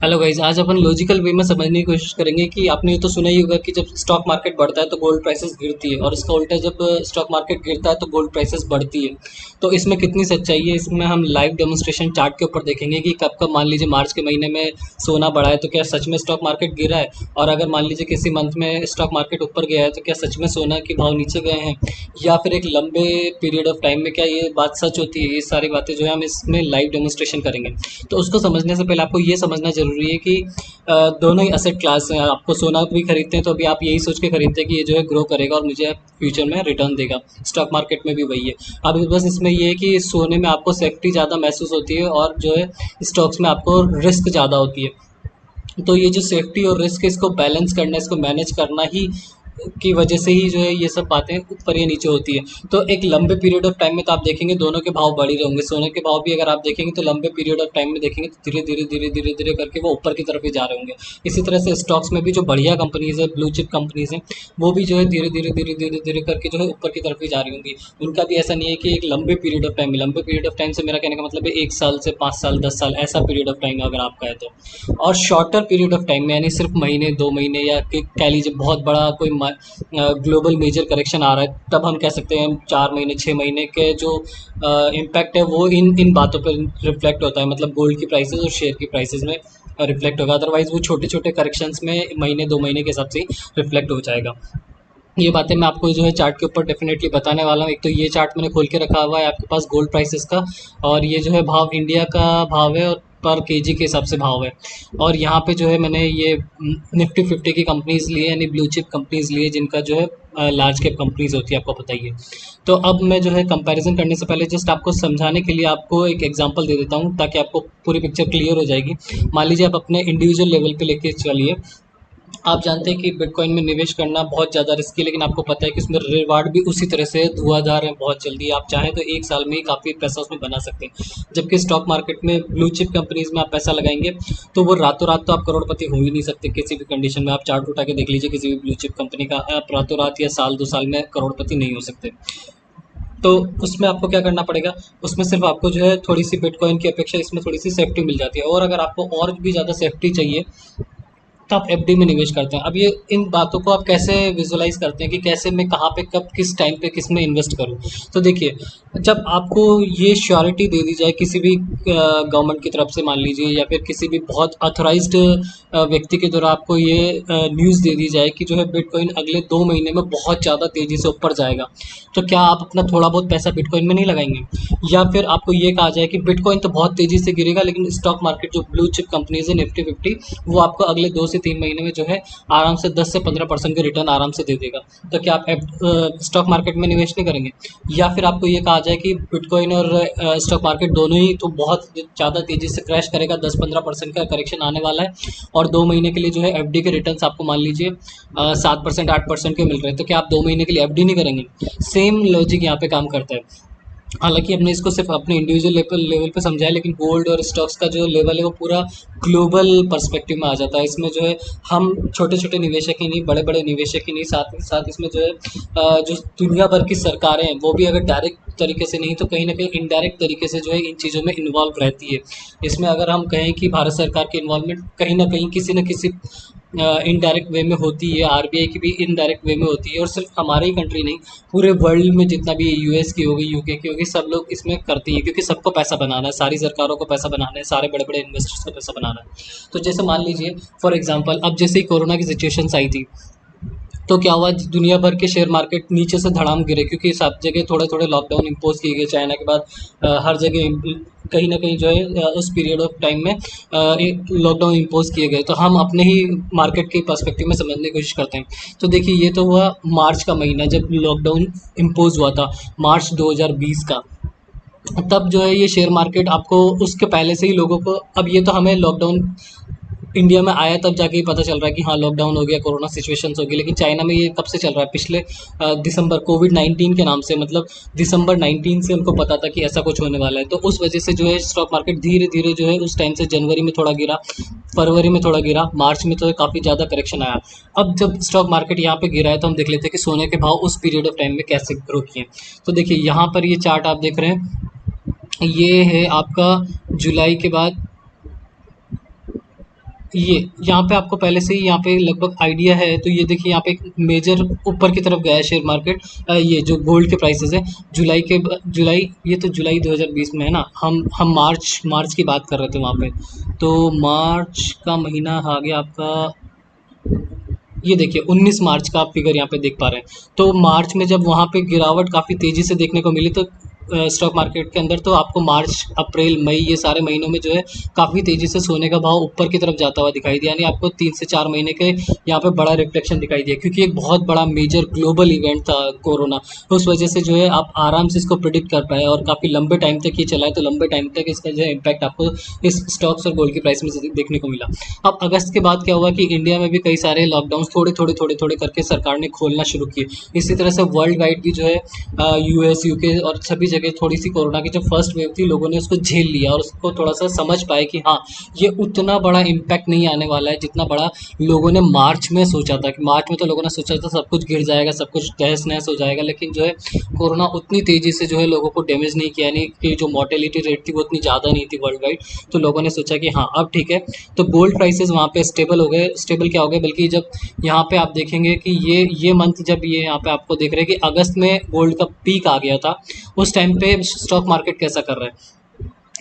Hello guys, आज अपन logical वे में समझने की कोशिश करेंगे कि आपने ये तो सुना ही होगा कि जब स्टॉक मार्केट बढ़ता है तो गोल्ड प्राइसेस गिरती है, और इसका उल्टा जब स्टॉक मार्केट गिरता है तो गोल्ड प्राइसेस बढ़ती है। तो इसमें कितनी सच्चाई है, इसमें हम लाइव डेमोन्स्ट्रेशन चार्ट के ऊपर देखेंगे कि कब कब मान लीजिए मार्च के महीने में सोना बढ़ा है तो क्या सच में स्टॉक मार्केट गिरा है, और अगर मान लीजिए किसी मंथ में स्टॉक मार्केट ऊपर गया है तो क्या सच में सोना के भाव नीचे गए हैं, या फिर एक लंबे पीरियड ऑफ टाइम में क्या ये बात सच होती है। ये सारी बातें जो है हम इसमें लाइव डेमोन्स्ट्रेशन करेंगे। तो उसको समझने से पहले आपको ये समझना ज़रूरी है कि दोनों ही असेट क्लास हैं। आपको सोना भी खरीदते हैं तो अभी आप यही सोच के खरीदते हैं कि ये जो है ग्रो करेगा और मुझे फ्यूचर में रिटर्न देगा। स्टॉक मार्केट में भी वही है। अब बस इसमें ये है कि सोने में आपको सेफ्टी ज़्यादा महसूस होती है और जो है स्टॉक्स में आपको रिस्क ज़्यादा होती है। तो ये जो सेफ्टी और रिस्क है, इसको बैलेंस करना, इसको मैनेज करना ही की वजह से ही जो है ये सब बातें ऊपर या नीचे होती है। तो एक लंबे पीरियड ऑफ टाइम में तो आप देखेंगे दोनों के भाव बढ़ ही रहे होंगे। सोने के भाव भी अगर आप देखेंगे तो लंबे पीरियड ऑफ टाइम में देखेंगे तो धीरे धीरे धीरे धीरे धीरे करके वो ऊपर की तरफ ही जा रहे होंगे। इसी तरह से स्टॉक्स में भी जो बढ़िया कंपनीज है, ब्लू चिप कंपनीज हैं, वो भी जो है धीरे धीरे धीरे धीरे धीरे करके जो है ऊपर की तरफ ही जा रही होंगी। उनका भी ऐसा नहीं है कि एक लंबे पीरियड ऑफ टाइम में, लंबे पीरियड ऑफ टाइम से मेरा कहने का मतलब है 1 साल से 5 साल 10 साल ऐसा पीरियड ऑफ टाइम अगर आपका है तो। और शॉर्टर पीरियड ऑफ टाइम में यानी सिर्फ महीने 2 महीने या कह लीजिए बहुत बड़ा कोई ग्लोबल मेजर करेक्शन आ रहा है, तब हम कह सकते हैं 4 महीने 6 महीने के जो इम्पैक्ट है वो इन बातों पर रिफ्लेक्ट होता है, मतलब गोल्ड की प्राइसेस और शेयर की प्राइसेस में रिफ्लेक्ट होगा। अदरवाइज वो छोटे छोटे करेक्शंस में महीने 2 महीने के हिसाब से रिफ्लेक्ट हो जाएगा। ये बातें मैं आपको जो है चार्ट के ऊपर डेफिनेटली बताने वाला हूँ। एक तो ये चार्ट मैंने खोल के रखा हुआ है आपके पास गोल्ड प्राइसेस का, और ये जो है भाव इंडिया का भाव है और पर केजी के हिसाब से भाव है। और यहाँ पे जो है मैंने ये निफ्टी 50 की कंपनीज ली है, यानी ब्लू चिप कंपनीज ली है, जिनका जो है लार्ज कैप कंपनीज होती है, आपको पता ही है। तो अब मैं जो है कंपैरिजन करने से पहले जस्ट आपको समझाने के लिए आपको एक एग्जांपल दे देता हूँ ताकि आपको पूरी पिक्चर क्लियर हो जाएगी। मान लीजिए आप अपने इंडिविजुअल लेवल पे लेके चलिए। आप जानते हैं कि बिटकॉइन में निवेश करना बहुत ज़्यादा रिस्की है, लेकिन आपको पता है कि उसमें रिवार्ड भी उसी तरह से धुआंधार है बहुत जल्दी। आप चाहें तो 1 साल में ही काफ़ी पैसा उसमें बना सकते हैं। जबकि स्टॉक मार्केट में ब्लू चिप कंपनीज में आप पैसा लगाएंगे तो वो रातों रात तो आप करोड़पति हो ही नहीं सकते किसी भी कंडीशन में। आप चार्ट उठा के देख लीजिए किसी भी ब्लू चिप कंपनी का, आप रातों रात या साल 2 साल में करोड़पति नहीं हो सकते। तो उसमें आपको क्या करना पड़ेगा, उसमें सिर्फ आपको जो है थोड़ी सी बिटकॉइन की अपेक्षा इसमें थोड़ी सी सेफ्टी मिल जाती है, और अगर आपको और भी ज़्यादा सेफ्टी चाहिए तो आप एफडी में निवेश करते हैं। अब ये इन बातों को आप कैसे विजुअलाइज करते हैं कि कैसे मैं कहाँ पे कब किस टाइम पे किस में इन्वेस्ट करूँ। तो देखिए, जब आपको ये श्योरिटी दे दी जाए किसी भी गवर्नमेंट की तरफ से मान लीजिए, या फिर किसी भी बहुत अथोराइज्ड व्यक्ति के द्वारा आपको ये न्यूज़ दे दी जाए कि जो है बिटकॉइन अगले 2 महीने में बहुत ज़्यादा तेज़ी से ऊपर जाएगा, तो क्या आप अपना थोड़ा बहुत पैसा बिटकॉइन में नहीं लगाएंगे? या फिर आपको ये कहा जाए कि बिटकॉइन तो बहुत तेज़ी से गिरेगा लेकिन स्टॉक मार्केट जो ब्लू चिप कंपनीज है निफ्टी 50, वो आपको अगले 2 से 3 महीने में जो है आराम से 10 से 15% के रिटर्न आराम से दे देगा, तो क्या आप स्टॉक मार्केट में निवेश नहीं करेंगे? या फिर आपको ये कहा जाए कि बिटकॉइन और स्टॉक मार्केट दोनों ही तो बहुत ज़्यादा तेज़ी से क्रैश करेगा, 10-15% का करेक्शन आने वाला है, और 2 महीने के लिए जो है एफडी के रिटर्न आपको मान लीजिए 7% 8% के मिल रहे हैं, तो क्या आप 2 महीने के लिए एफडी नहीं करेंगे? सेम लॉजिक यहाँ पे काम करता है। हालाँकि हमने इसको सिर्फ अपने इंडिविजुअल लेवल लेवल पे समझा है, लेकिन गोल्ड और स्टॉक्स का जो लेवल है वो पूरा ग्लोबल पर्सपेक्टिव में आ जाता है। इसमें जो है हम छोटे-छोटे निवेशक ही नहीं, बड़े-बड़े निवेशक ही नहीं, साथ ही साथ इसमें जो है जो दुनिया भर की सरकारें हैं वो भी अगर डायरेक्ट तरीके से नहीं तो कहीं न कहीं इनडायरेक्ट तरीके से जो है इन चीज़ों में इन्वॉल्व रहती है। इसमें अगर हम कहें कि भारत सरकार की इन्वॉल्वमेंट कहीं न कहीं किसी न किसी इनडायरेक्ट वे में होती है, आरबीआई की भी इनडायरेक्ट वे में होती है, और सिर्फ हमारी ही कंट्री नहीं, पूरे वर्ल्ड में जितना भी यूएस की होगी, यूके की होगी, सब लोग इसमें करती है, क्योंकि सबको पैसा बनाना है, सारी सरकारों को पैसा बनाना है, सारे बड़े बड़े इन्वेस्टर्स को पैसा बनाना है। तो जैसे मान लीजिए फॉर एग्जांपल, अब जैसे ही कोरोना की सिचुएशंस आई थी तो क्या हुआ, दुनिया भर के शेयर मार्केट नीचे से धड़ाम गिरे, क्योंकि सब जगह थोड़े थोड़े लॉकडाउन इम्पोज किए गए चाइना के बाद। हर जगह कहीं ना कहीं जो है उस पीरियड ऑफ टाइम में लॉकडाउन इम्पोज किए गए। तो हम अपने ही मार्केट के पर्सपेक्टिव में समझने की कोशिश करते हैं। तो देखिए, ये तो हुआ मार्च का महीना जब लॉकडाउन इम्पोज हुआ था, मार्च 2020 का। तब जो है ये शेयर मार्केट आपको उसके पहले से ही लोगों को, अब ये तो हमें लॉकडाउन इंडिया में आया तब जाके ही पता चल रहा है कि हाँ लॉकडाउन हो गया, कोरोना सिचुएशंस हो गई, लेकिन चाइना में ये कब से चल रहा है, पिछले दिसंबर, कोविड-19 के नाम से, मतलब दिसंबर 19 से उनको पता था कि ऐसा कुछ होने वाला है। तो उस वजह से जो है स्टॉक मार्केट धीरे धीरे जो है उस टाइम से जनवरी में थोड़ा गिरा, फरवरी में थोड़ा गिरा, मार्च में तो काफ़ी ज़्यादा करेक्शन आया। अब जब स्टॉक मार्केट यहाँ पे गिरा है तो हम देख लेते हैं कि सोने के भाव उस पीरियड ऑफ टाइम में कैसे ग्रो किए। तो देखिए यहाँ पर ये चार्ट आप देख रहे हैं, ये है आपका जुलाई के बाद ये यहाँ पे आपको पहले से ही यहाँ पे लगभग आइडिया है, तो ये देखिए यहाँ पे एक मेजर ऊपर की तरफ गया है शेयर मार्केट। ये जो गोल्ड के प्राइसेस है जुलाई, ये तो जुलाई 2020 में है ना, हम मार्च की बात कर रहे थे वहाँ पे। तो मार्च का महीना आ गया आपका, ये देखिए 19 मार्च का आप फिगर यहाँ पे देख पा रहे हैं। तो मार्च में जब वहाँ पे गिरावट काफ़ी तेज़ी से देखने को मिली, तो स्टॉक मार्केट के अंदर, तो आपको मार्च अप्रैल मई ये सारे महीनों में जो है काफ़ी तेज़ी से सोने का भाव ऊपर की तरफ जाता हुआ दिखाई दिया, यानी आपको 3 से 4 महीने के यहाँ पे बड़ा रिफ्लेक्शन दिखाई दिया, क्योंकि एक बहुत बड़ा मेजर ग्लोबल इवेंट था कोरोना। उस वजह से जो है आप आराम से इसको प्रिडिक्ट कर पाए, और काफ़ी लंबे टाइम तक ये चला है, तो लंबे टाइम तक इसका जो है इम्पैक्ट आपको इस स्टॉक्स और गोल्ड की प्राइस में से देखने को मिला। अब अगस्त के बाद क्या हुआ कि इंडिया में भी कई सारे लॉकडाउन थोड़े थोड़े करके सरकार ने खोलना शुरू किए। इसी तरह से वर्ल्ड वाइड भी जो है यूएस यूके और सभी जगह थोड़ी सी कोरोना की जो फर्स्ट वेव थी, लोगों ने उसको झेल लिया और उसको थोड़ा सा समझ पाए कि हाँ, ये उतना बड़ा इम्पैक्ट नहीं आने वाला है जितना बड़ा लोगों ने मार्च में सोचा था। कि मार्च में तो लोगों ने सोचा था सब कुछ गिर जाएगा, सब कुछ तहस नहस हो जाएगा, लेकिन जो है कोरोना उतनी तेज़ी से जो है लोगों को डैमेज नहीं किया, यानी कि जो मोर्टेलिटी रेट थी वो उतनी ज़्यादा नहीं थी वर्ल्ड वाइड। तो लोगों ने सोचा कि हाँ अब ठीक है। तो गोल्ड प्राइसेस वहाँ पे स्टेबल हो गए, स्टेबल क्या हो गए, बल्कि जब यहाँ पे आप देखेंगे कि ये मंथ, जब ये यहाँ पे आपको देख रहे हैं कि अगस्त में गोल्ड का पीक आ गया था, उस टाइम पे स्टॉक मार्केट कैसा कर रहा है।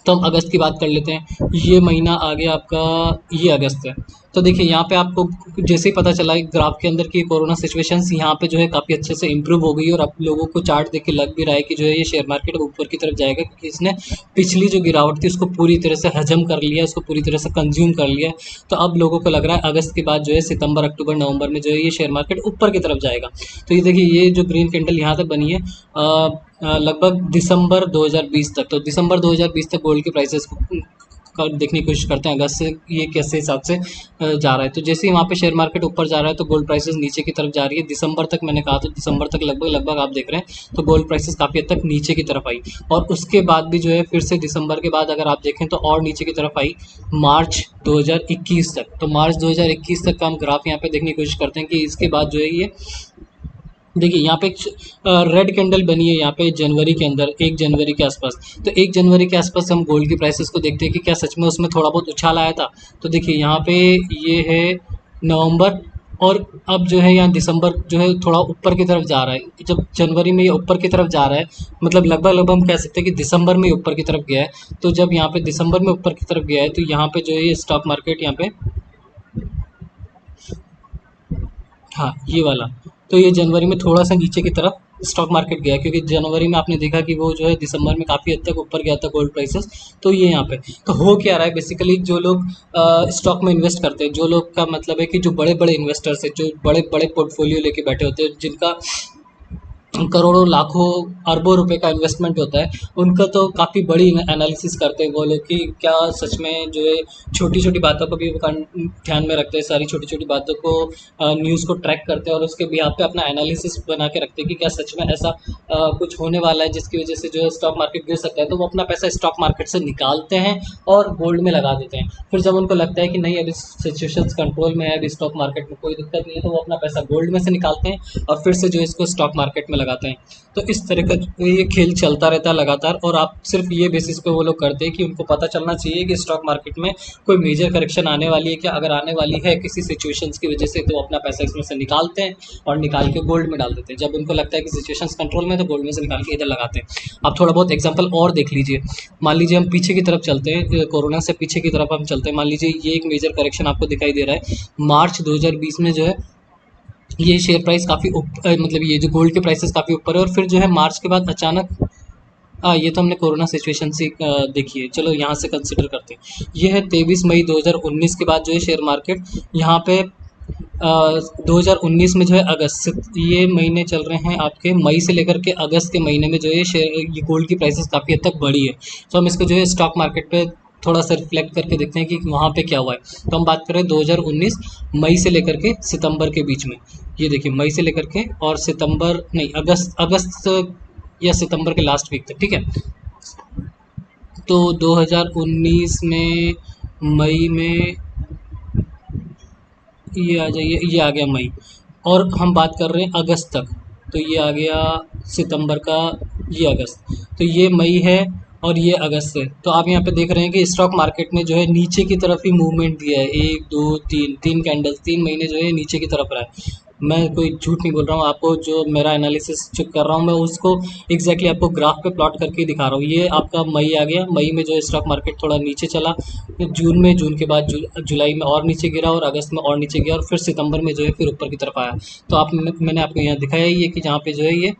तो हम अगस्त की बात कर लेते हैं। ये महीना आ गया आपका, ये अगस्त है। तो देखिए यहाँ पे आपको जैसे ही पता चला एक ग्राफ के अंदर कि कोरोना सिचुएशंस यहाँ पे जो है काफ़ी अच्छे से इम्प्रूव हो गई, और अब लोगों को चार्ट देख के लग भी रहा है कि जो है ये शेयर मार्केट ऊपर की तरफ जाएगा, क्योंकि इसने पिछली जो गिरावट थी उसको पूरी तरह से हजम कर लिया, उसको पूरी तरह से कंज्यूम कर लिया। तो अब लोगों को लग रहा है अगस्त के बाद जो है सितंबर अक्टूबर नवंबर में जो है ये शेयर मार्केट ऊपर की तरफ जाएगा। तो ये देखिए ये जो ग्रीन कैंडल यहाँ तक बनी है, लगभग दिसंबर 2020 तक, तो दिसंबर 2020 तक गोल्ड के प्राइसेस को देखने की कोशिश करते हैं अगस्त से ये कैसे हिसाब से जा रहा है। तो जैसे ही वहाँ पे शेयर मार्केट ऊपर जा रहा है तो गोल्ड प्राइसेस नीचे की तरफ जा रही है। दिसंबर तक मैंने कहा, तो दिसंबर तक लगभग लगभग आप देख रहे हैं तो गोल्ड प्राइसेस काफ़ी हद तक नीचे की तरफ आई, और उसके बाद भी जो है फिर से दिसंबर के बाद अगर आप देखें तो और नीचे की तरफ आई मार्च 2021 तक। तो मार्च 2021 तक का हम ग्राफ यहाँ पे देखने की कोशिश करते हैं कि इसके बाद जो है ये देखिए यहाँ पे एक रेड कैंडल बनी है यहाँ पे जनवरी के अंदर, 1 जनवरी के आसपास। तो 1 जनवरी के आसपास हम गोल्ड की प्राइसेस को देखते हैं कि क्या सच में उसमें थोड़ा बहुत उछाल आया था। तो देखिए यहाँ पे ये है नवंबर, और अब जो है यहाँ दिसंबर जो है थोड़ा ऊपर की तरफ जा रहा है। जब जनवरी में ये ऊपर की तरफ जा रहा है, मतलब लगभग लगभग हम कह सकते हैं कि दिसंबर में ऊपर की तरफ गया है। तो जब यहाँ पे दिसंबर में ऊपर की तरफ गया है, तो यहाँ पे जो है ये स्टॉक मार्केट यहाँ पे, हाँ ये वाला, तो ये जनवरी में थोड़ा सा नीचे की तरफ स्टॉक मार्केट गया, क्योंकि जनवरी में आपने देखा कि वो जो है दिसंबर में काफ़ी हद तक ऊपर गया था गोल्ड प्राइसेस। तो ये यहाँ पे तो हो क्या रहा है बेसिकली, जो लोग स्टॉक में इन्वेस्ट करते हैं, जो लोग का मतलब है कि जो बड़े बड़े इन्वेस्टर्स हैं, जो बड़े बड़े पोर्टफोलियो लेके बैठे होते हैं, जिनका करोड़ों लाखों अरबों रुपए का इन्वेस्टमेंट होता है, उनका तो काफ़ी बड़ी एनालिसिस करते हैं वो लोग कि क्या सच में जो है छोटी छोटी बातों को भी वो ध्यान में रखते हैं, सारी छोटी छोटी बातों को न्यूज़ को ट्रैक करते हैं, और उसके बिहाफ पे अपना एनालिसिस बना के रखते हैं कि क्या सच में ऐसा कुछ होने वाला है जिसकी वजह से जो है स्टॉक मार्केट गिर सकता है। तो वो अपना पैसा स्टॉक मार्केट से निकालते हैं और गोल्ड में लगा देते हैं। फिर जब उनको लगता है कि नहीं अभी सिचुएशंस कंट्रोल में है, अभी स्टॉक मार्केट में कोई दिक्कत नहीं है, तो वो अपना पैसा गोल्ड में से निकालते हैं और फिर से जो है इसको स्टॉक मार्केट में लगाते हैं। तो इस तरह का ये खेल चलता रहता है लगातार, और आप सिर्फ ये बेसिस पे वो लोग करते हैं कि उनको पता चलना चाहिए कि स्टॉक मार्केट में कोई मेजर करेक्शन आने वाली है क्या। अगर आने वाली है किसी सिचुएशंस की वजह से, तो अपना पैसा इसमें से निकालते हैं और निकाल के गोल्ड में डाल देते हैं। जब उनको लगता है कि सिचुएशंस कंट्रोल में, तो गोल्ड में से निकाल के इधर लगाते हैं। आप थोड़ा बहुत एग्जाम्पल और देख लीजिए। मान लीजिए हम पीछे की तरफ चलते हैं, कोरोना से पीछे की तरफ हम चलते हैं। मान लीजिए ये एक मेजर करेक्शन आपको दिखाई दे रहा है मार्च 2020 में, जो है ये शेयर प्राइस काफ़ी मतलब ये जो गोल्ड के प्राइसेस काफ़ी ऊपर है, और फिर जो है मार्च के बाद अचानक, ये तो हमने कोरोना सिचुएशन से देखी है, चलो यहाँ से कंसिडर करते हैं। ये है 23 मई 2019 के बाद जो है शेयर मार्केट यहाँ पे 2019 में जो है ये महीने चल रहे हैं आपके, मई से लेकर के अगस्त के महीने में जो है ये गोल्ड की प्राइसेस काफ़ी हद तक बढ़ी है। तो हम इसको जो है स्टॉक मार्केट पे थोड़ा सा रिफ्लेक्ट करके देखते हैं कि वहाँ पे क्या हुआ है। तो हम बात करें 2019 मई से लेकर के सितंबर के बीच में। ये देखिए मई से लेकर के और सितंबर नहीं, अगस्त या सितंबर के लास्ट वीक तक, ठीक है। तो 2019 में मई में ये आ जाइए, ये आ गया मई, और हम बात कर रहे हैं अगस्त तक, तो ये आ गया सितंबर का, ये अगस्त, तो ये मई है। और ये अगस्त से। तो आप यहाँ पे देख रहे हैं कि स्टॉक मार्केट ने जो है नीचे की तरफ ही मूवमेंट दिया है, 1 2 3 3 कैंडल्स 3 महीने जो है नीचे की तरफ रहा है। मैं कोई झूठ नहीं बोल रहा हूँ आपको, जो मेरा एनालिसिस जो कर रहा हूँ मैं उसको एग्जैक्टली आपको ग्राफ पे प्लॉट करके दिखा रहा हूँ। ये आपका मई आ गया, मई में जो है स्टॉक मार्केट थोड़ा नीचे चला, फिर जून में, जून के बाद जुलाई में और नीचे गिरा, और अगस्त में और नीचे गया, और फिर सितंबर में जो है फिर ऊपर की तरफ आया। तो मैंने आपको यहाँ दिखाया ही है कि जहाँ पे जो है ये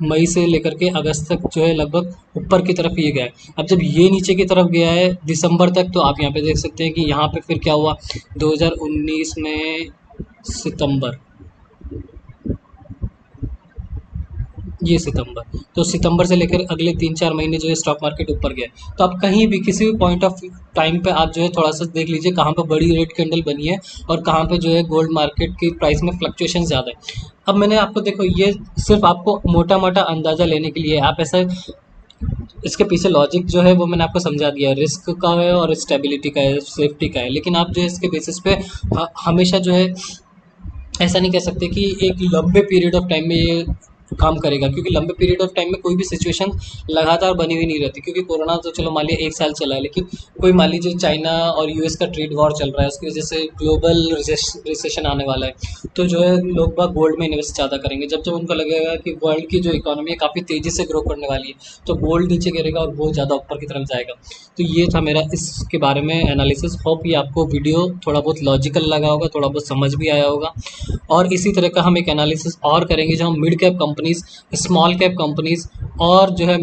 मई से लेकर के अगस्त तक जो है लगभग ऊपर की तरफ ये गया है। अब जब ये नीचे की तरफ गया है दिसंबर तक, तो आप यहाँ पे देख सकते हैं कि यहाँ पे फिर क्या हुआ 2019 में सितंबर, ये सितंबर, तो सितंबर से लेकर अगले 3-4 महीने जो है स्टॉक मार्केट ऊपर गया है। तो आप कहीं भी किसी भी पॉइंट ऑफ टाइम पे आप जो है थोड़ा सा देख लीजिए कहाँ पे बड़ी रेड कैंडल बनी है और कहाँ पे जो है गोल्ड मार्केट की प्राइस में फ्लक्चुएशन ज़्यादा है। अब मैंने आपको, देखो ये सिर्फ आपको मोटा मोटा अंदाज़ा लेने के लिए, आप ऐसा, इसके पीछे लॉजिक जो है वो मैंने आपको समझा दिया, रिस्क का है और स्टेबिलिटी का है, सेफ्टी का है, लेकिन आप जो है इसके बेसिस पे हमेशा जो है ऐसा नहीं कह सकते कि एक लंबे पीरियड ऑफ टाइम में ये काम करेगा, क्योंकि लंबे पीरियड ऑफ टाइम में कोई भी सिचुएशन लगातार बनी हुई नहीं रहती। क्योंकि कोरोना तो चलो मान लिया 1 साल चला है, लेकिन कोई मान लीजिए चाइना और यूएस का ट्रेड वॉर चल रहा है, उसकी वजह से ग्लोबल रिसेशन आने वाला है, तो जो है लोग बाग गोल्ड में इन्वेस्ट ज़्यादा करेंगे। जब जब उनको लगेगा कि वर्ल्ड की जो इकोनॉमी है काफ़ी तेज़ी से ग्रो करने वाली है, तो गोल्ड नीचे गिरेगा और बहुत ज़्यादा ऊपर की तरफ जाएगा। तो ये था मेरा इसके बारे में एनालिसिस। होप ये आपको वीडियो थोड़ा बहुत लॉजिकल लगा होगा, थोड़ा बहुत समझ भी आया होगा। और इसी तरह का हम एक एनालिसिस और करेंगे जो हम mid cap companies, small cap companies और जो है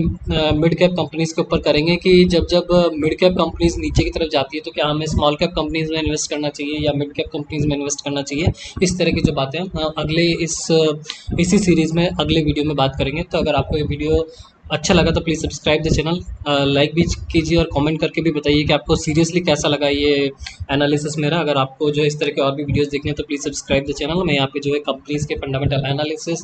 मिड कैप कंपनीज़ के ऊपर करेंगे कि जब जब मिड कैप कंपनीज़ नीचे की तरफ जाती है तो क्या हमें स्मॉल कैप कंपनीज़ में इन्वेस्ट करना चाहिए या मिड कैप कंपनीज़ में इन्वेस्ट करना चाहिए। इस तरह की जो बातें हम अगले इसी सीरीज़ में अगले वीडियो में बात करेंगे। तो अगर आपको ये वीडियो अच्छा लगा तो please subscribe the channel, like भी कीजिए और कमेंट करके भी बताइए कि आपको सीरियसली कैसा लगा ये एनालिसिस मेरा। अगर आपको जो है इस तरह के और भी वीडियोस देखने हैं तो प्लीज़ सब्सक्राइब द चैनल। मैं यहाँ पे जो है कंपनीज़ के fundamental analysis,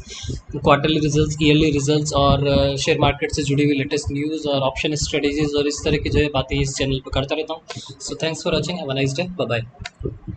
quarterly results, yearly results और शेयर मार्केट से जुड़ी हुई लेटेस्ट न्यूज़ और ऑप्शन स्ट्रेटेजीज़ और इस तरह की जो है बातें इस चैनल पर करता रहता हूँ। So thanks for watching, have a nice day, bye bye.